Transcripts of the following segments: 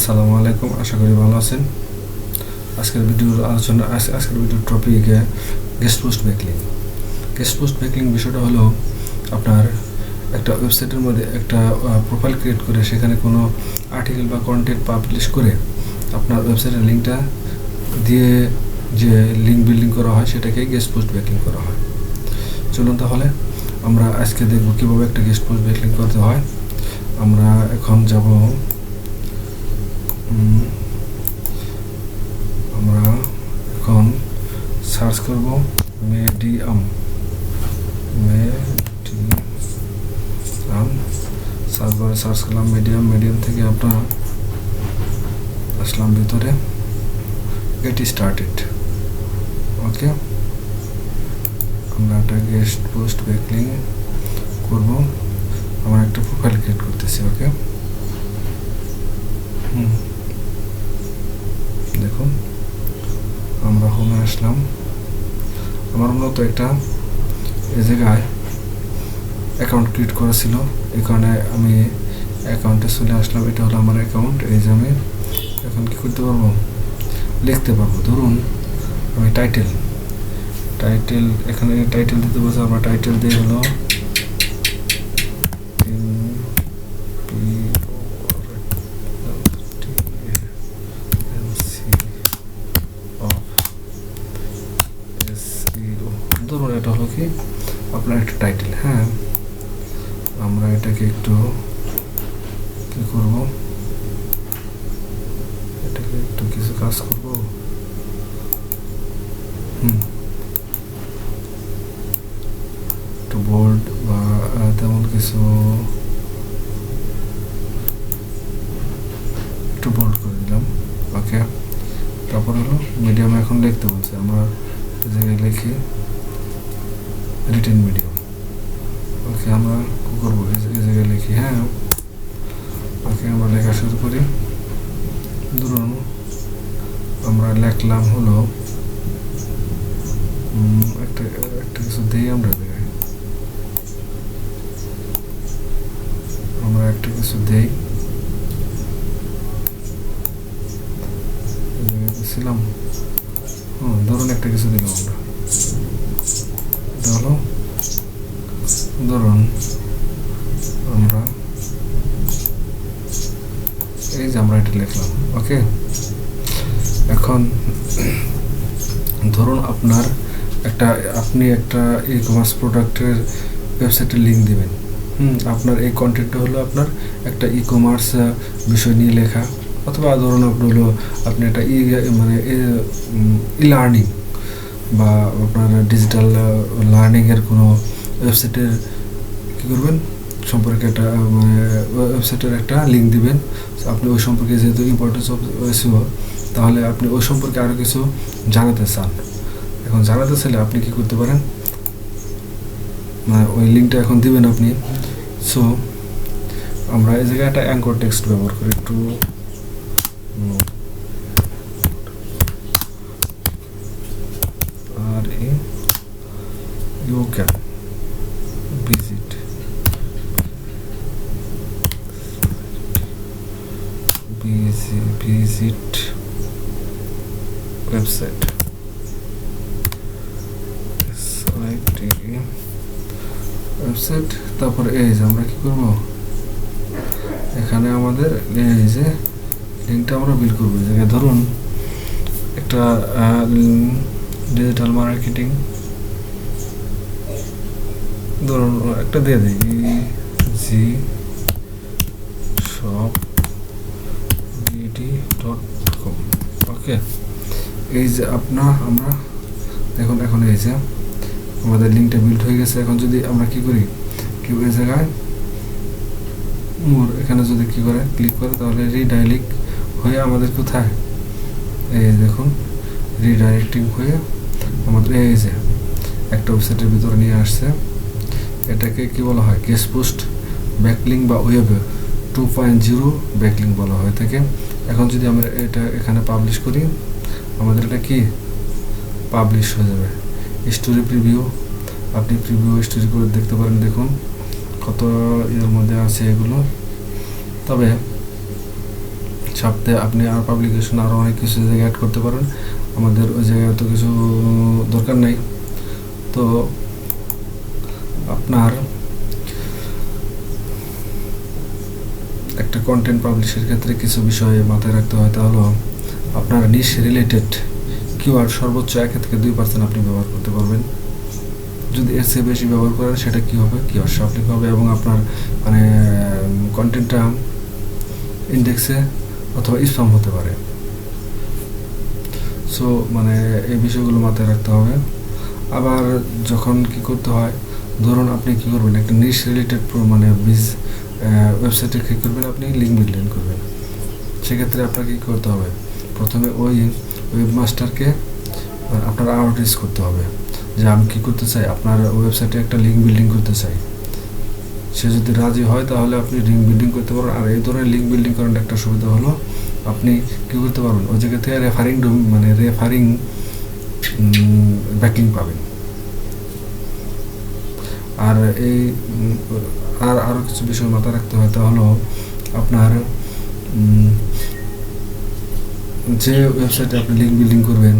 আসসালামু আলাইকুম, আশা করি ভালো আছেন। আজকের ভিডিওর topic guest post backlink. Guest post backlink বিষয়টা হলো আপনার একটা ওয়েবসাইটের মধ্যে একটা প্রোফাইল ক্রিয়েট করে সেখানে কোনো আর্টিকেল বা কন্টেন্ট পাবলিশ করে আপনার ওয়েবসাইটের লিঙ্কটা দিয়ে যে লিঙ্ক বিল্ডিং করা হয় সেটাকে গেস্ট পোস্ট ব্যাকলিং করা হয়। চলুন তাহলে আমরা আজকে দেখব কীভাবে একটা গেস্ট পোস্ট ব্যাকলিং করতে হয়। আমরা এখন যাব, আমরা এখন সার্চ করব মিডিয়াম। সার্চ বারে সার্চ করলাম মিডিয়াম থেকে আপনার আসলাম ভিতরে গেট স্টার্টেড। ওকে, আমরা একটা গেস্ট পোস্ট ব্যাকলিং করব। আমার একটা প্রোফাইল ক্রিয়েট করতেছি। ওকে, দেখুন আমরা হোমে আসলাম। আমার মূলত একটা এই জায়গায় অ্যাকাউন্ট ক্রিয়েট করা ছিল, এই কারণে আমি অ্যাকাউন্টে চলে আসলাম। এটা হলো আমার অ্যাকাউন্ট। এই যে আমি এখন কী করতে পারবো, লিখতে পারবো। ধরুন আমি টাইটেল এখানে টাইটেল দিতে বলছি। আমরা টাইটেল দিয়ে হলো ধরুন এটা হলো কি আপনার একটা টাইটেল। হ্যাঁ, আমরা এটাকে একটু কি করব, এটাকে একটু কিছু কাজ করব। একটু বোল্ড বা তেমন কিছু একটু বোল্ড করে দিলাম। ওকে, তারপর হলো মিডিয়ামে এখন লিখতে বলছে। আমরা এই জায়গায় লিখি রিটেন মিডিয়াম। ওকে, আমরা কী করবো, এই জায়গায় লিখি। হ্যাঁ, ওকে, আমরা লেখা শুরু করি। ধরুন আমরা লিখলাম হলো একটা কিছু দিই। আমরা একটা কিছু দিই ছিলাম। ধরুন একটা কিছু দিলাম আমরা। এটা হলো ধরুন আমরা এই যে আমরা এটা লিখলাম। ওকে, এখন ধরুন আপনি একটা ই কমার্স প্রোডাক্টের ওয়েবসাইটের লিঙ্ক দিবেন। আপনার এই কন্টেন্টটা হলো আপনার একটা ই কমার্স বিষয় নিয়ে লেখা, অথবা ধরুন আপনি একটা লার্নিং বা আপনার ডিজিটাল লার্নিংয়ের কোনো ওয়েবসাইটের কী করবেন সম্পর্কে একটা ওয়েবসাইটের একটা লিঙ্ক দিবেন। আপনি ওই সম্পর্কে যেহেতু ইম্পর্টেন্স অফ এসইও, তাহলে আপনি ওই সম্পর্কে আরও কিছু জানাতে চান। এখন জানাতে চাইলে আপনি কি করতে পারেন, ওই লিঙ্কটা এখন দিবেন আপনি। সো আমরা এই জায়গায় একটা অ্যাঙ্কর টেক্সট ব্যবহার করি। একটু আর ইউ ক্যান visit website তারপর এই যে আমরা কি করব, এখানে আমাদের এই যে লিঙ্কটা আমরা বিল করবো। এই জায়গায় ধরুন একটা ডিজিটাল মার্কেটিং ধরুন একটা দিয়ে দিই shopbd.com। ওকে, এই যে আমরা দেখুন এখন এই যে আমাদের লিঙ্কটা বিল্ড হয়ে গেছে। এখন যদি আমরা কি করি, কেউ এই জায়গায় এখানে যদি কি করে ক্লিক করে, তাহলে রিডাইরেক্ট হয়ে আমাদের কোথায়, এই দেখুন রিডাইরেক্টিং হয়ে আমাদের এই যে একটা ওয়েবসাইটের ভিতরে নিয়ে আসছে। এটাকে কি বলা হয়, গেস্ট পোস্ট ব্যাকলিং বা ওয়েব 2.0 ব্যাকলিং বলা হয় থাকে। এখন যদি আমরা এটা এখানে পাবলিশ করি, আমাদের এটা কি পাবলিশ হয়ে যাবে। স্টোরি প্রিভিউ, আপনি প্রিভিউ স্টোরি করে দেখতে পারেন। দেখুন কত এর মধ্যে আছে এগুলো। তবে সাথে আপনি আর পাবলিকেশন আরও অনেক কিছু জায়গায় অ্যাড করতে পারেন। আমাদের ওই জায়গায় এত কিছু দরকার নেই। তো আপনার একটা কন্টেন্ট পাবলিশের ক্ষেত্রে কিছু বিষয় মাথায় রাখতে হয়। তা হলো আপনার নিশ রিলেটেড কিওয়ার্ড সর্বোচ্চ 1 থেকে 2% আপনি ব্যবহার করতে পারবেন। যদি এর চেয়ে বেশি ব্যবহার করেন সেটা কী হবে, কিওয়ার্ড শাফলিং হবে এবং আপনার মানে কন্টেন্টটা ইন্ডেক্সে অথবা স্প্যাম হতে পারে। সো মানে এই বিষয়গুলো মাথায় রাখতে হবে। আবার যখন কি করতে হয়, ধরুন আপনি কি করবেন, একটা নিশ রিলেটেড মানে ওয়েবসাইটে কী করবেন, আপনি লিঙ্ক বিল্ডিং করবেন। সেক্ষেত্রে আপনাকে কী করতে হবে, প্রথমে ওই ওয়েবমাস্টারকে আপনার আউটরিচ করতে হবে যে আমি কী করতে চাই, আপনার ওয়েবসাইটে একটা লিঙ্ক বিল্ডিং করতে চাই। সে যদি রাজি হয় তাহলে আপনি লিঙ্ক বিল্ডিং করতে পারবেন। আর এই ধরনের লিঙ্ক বিল্ডিং করার একটা সুবিধা হলো আপনি কী করতে পারবেন, ওই জায়গা থেকে রেফারিং ব্যাকলিং পাবেন। আর আরও কিছু বিষয় মাথায় রাখতে হয়। তা হলো আপনার যে ওয়েবসাইটে আপনি লিঙ্ক বিল্ডিং করবেন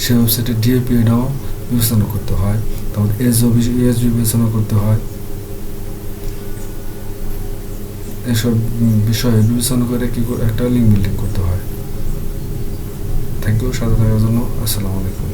সেই ওয়েবসাইটে ডিএপিআইটাও বিবেচনা করতে হয়, তারপর এস বিবেচনা করতে হয়। এসব বিষয়ে বিবেচনা করে একটা লিঙ্ক বিল্ডিং করতে হয়। থ্যাংক ইউ সাথে থাকার জন্য। আসসালামু আলাইকুম।